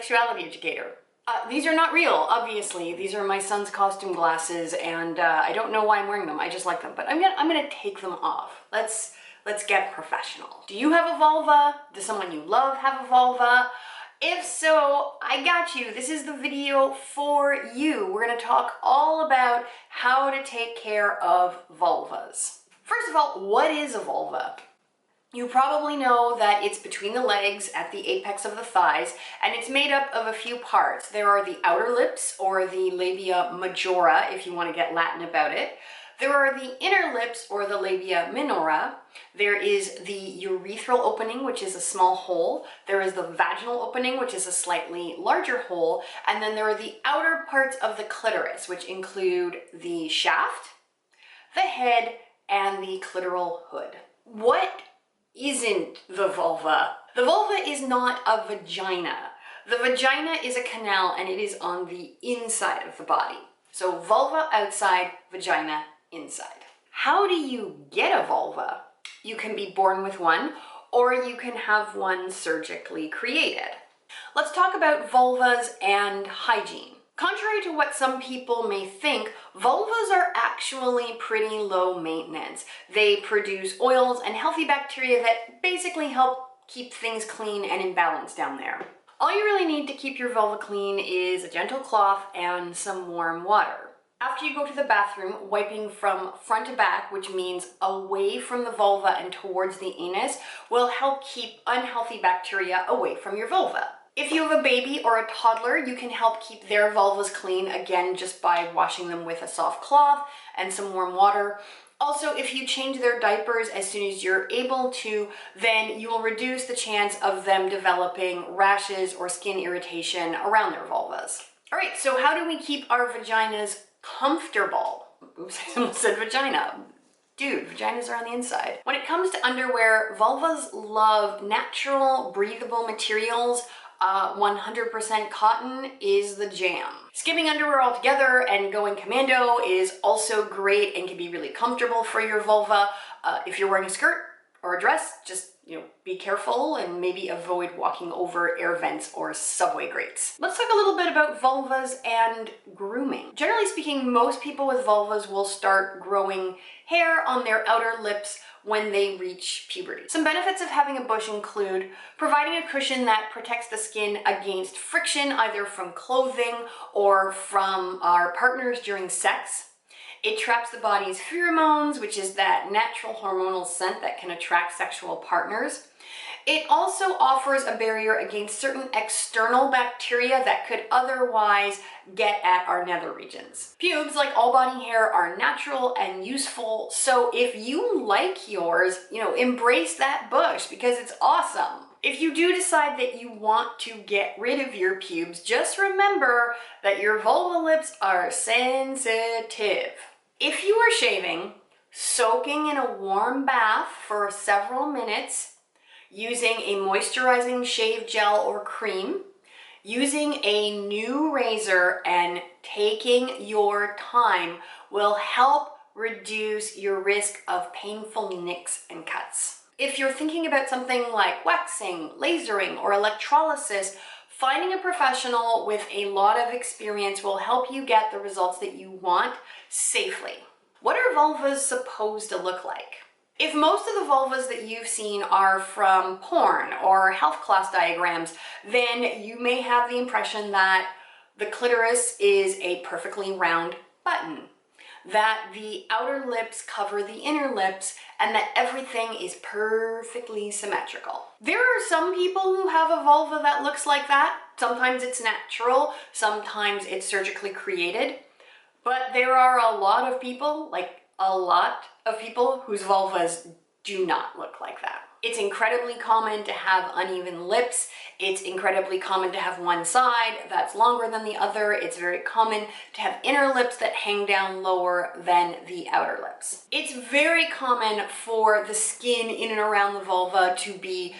sexuality educator. These are not real, obviously. These are my son's costume glasses, and I don't know why I'm wearing them. I just like them, but I'm gonna take them off. Let's get professional. Do you have a vulva? Does someone you love have a vulva? If so, I got you. This is the video for you. We're gonna talk all about how to take care of vulvas. First of all, what is a vulva? You probably know that it's between the legs at the apex of the thighs, and it's made up of a few parts. There are the outer lips, or the labia majora, if you want to get Latin about it. There are the inner lips, or the labia minora. There is the urethral opening, which is a small hole. There is the vaginal opening, which is a slightly larger hole. And then there are the outer parts of the clitoris, which include the shaft, the head, and the clitoral hood. What isn't the vulva? The vulva is not a vagina. The vagina is a canal, and it is on the inside of the body. So vulva outside, vagina inside. How do you get a vulva? You can be born with one, or you can have one surgically created. Let's talk about vulvas and hygiene. Contrary to what some people may think, vulvas are actually pretty low maintenance. They produce oils and healthy bacteria that basically help keep things clean and in balance down there. All you really need to keep your vulva clean is a gentle cloth and some warm water. After you go to the bathroom, wiping from front to back, which means away from the vulva and towards the anus, will help keep unhealthy bacteria away from your vulva. If you have a baby or a toddler, you can help keep their vulvas clean, again, just by washing them with a soft cloth and some warm water. Also, if you change their diapers as soon as you're able to, then you will reduce the chance of them developing rashes or skin irritation around their vulvas. All right, so how do we keep our vaginas comfortable? Oops, I almost said vagina. Dude, vaginas are on the inside. When it comes to underwear, vulvas love natural, breathable materials. 100% cotton is the jam. Skipping underwear altogether and going commando is also great and can be really comfortable for your vulva. If you're wearing a skirt or a dress, just be careful and maybe avoid walking over air vents or subway grates. Let's talk a little bit about vulvas and grooming. Generally speaking, most people with vulvas will start growing hair on their outer lips when they reach puberty. Some benefits of having a bush include providing a cushion that protects the skin against friction, either from clothing or from our partners during sex. It traps the body's pheromones, which is that natural hormonal scent that can attract sexual partners. It also offers a barrier against certain external bacteria that could otherwise get at our nether regions. Pubes, like all body hair, are natural and useful, so if you like yours, embrace that bush because it's awesome. If you do decide that you want to get rid of your pubes, just remember that your vulva lips are sensitive. If you are shaving, soaking in a warm bath for several minutes, using a moisturizing shave gel or cream, using a new razor, and taking your time will help reduce your risk of painful nicks and cuts. If you're thinking about something like waxing, lasering, or electrolysis, finding a professional with a lot of experience will help you get the results that you want safely. What are vulvas supposed to look like? If most of the vulvas that you've seen are from porn or health class diagrams, then you may have the impression that the clitoris is a perfectly round button, that the outer lips cover the inner lips, and that everything is perfectly symmetrical. There are some people who have a vulva that looks like that. Sometimes it's natural, sometimes it's surgically created, but there are a lot of people, whose vulvas do not look like that. It's incredibly common to have uneven lips. It's incredibly common to have one side that's longer than the other. It's very common to have inner lips that hang down lower than the outer lips. It's very common for the skin in and around the vulva to be,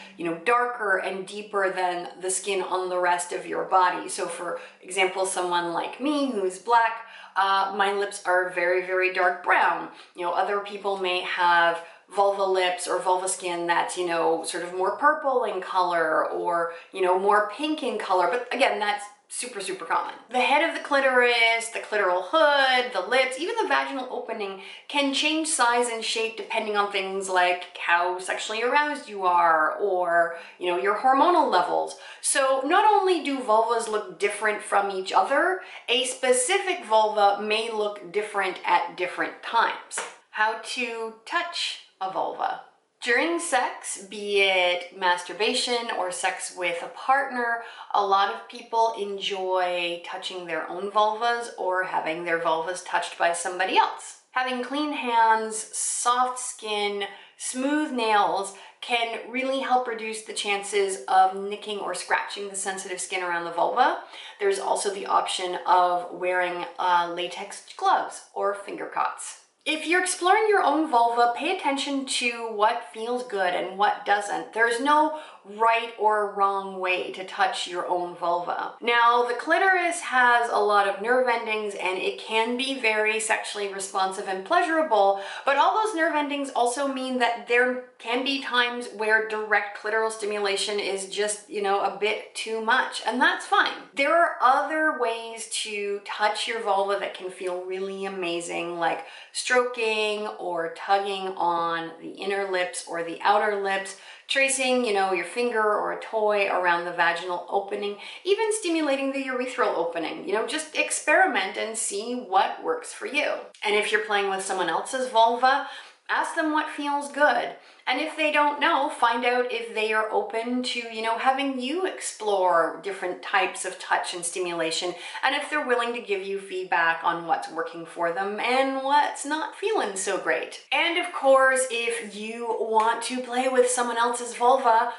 darker and deeper than the skin on the rest of your body. So for example, someone like me who's black, my lips are very, very dark brown. Other people may have vulva lips or vulva skin that's, you know, sort of more purple in color or, you know, more pink in color. But again, that's super, super common. The head of the clitoris, the clitoral hood, the lips, even the vaginal opening can change size and shape depending on things like how sexually aroused you are or, you know, your hormonal levels. So not only do vulvas look different from each other, a specific vulva may look different at different times. How to touch a vulva. During sex, be it masturbation or sex with a partner, a lot of people enjoy touching their own vulvas or having their vulvas touched by somebody else. Having clean hands, soft skin, smooth nails can really help reduce the chances of nicking or scratching the sensitive skin around the vulva. There's also the option of wearing latex gloves or finger cots. If you're exploring your own vulva, pay attention to what feels good and what doesn't. There's no right or wrong way to touch your own vulva. Now, the clitoris has a lot of nerve endings and it can be very sexually responsive and pleasurable, but all those nerve endings also mean that there can be times where direct clitoral stimulation is just, you know, a bit too much, and that's fine. There are other ways to touch your vulva that can feel really amazing, like stroking or tugging on the inner lips or the outer lips, tracing, you know, your finger or a toy around the vaginal opening, even stimulating the urethral opening. You know, just experiment and see what works for you. And if you're playing with someone else's vulva, ask them what feels good. And if they don't know, find out if they are open to, you know, having you explore different types of touch and stimulation, and if they're willing to give you feedback on what's working for them and what's not feeling so great. And of course, if you want to play with someone else's vulva,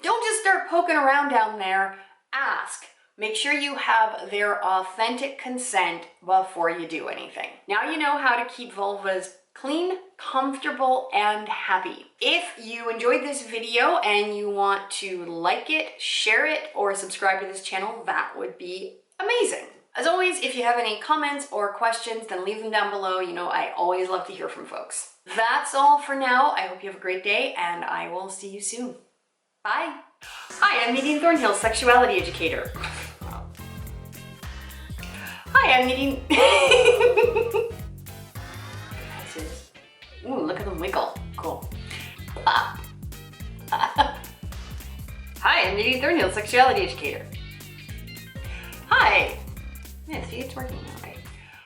don't just start poking around down there. Ask. Make sure you have their authentic consent before you do anything. Now you know how to keep vulvas clean, comfortable, and happy. If you enjoyed this video and you want to like it, share it, or subscribe to this channel, that would be amazing. As always, if you have any comments or questions, then leave them down below. You know, I always love to hear from folks. That's all for now. I hope you have a great day, and I will see you soon. Bye. Hi, I'm Nadine Thornhill, sexuality educator. Hi, I'm Nadine. Ooh, look at them wiggle. Cool. Hi, I'm Nadine Thornhill, sexuality educator. Hi. Yeah, see, it's working.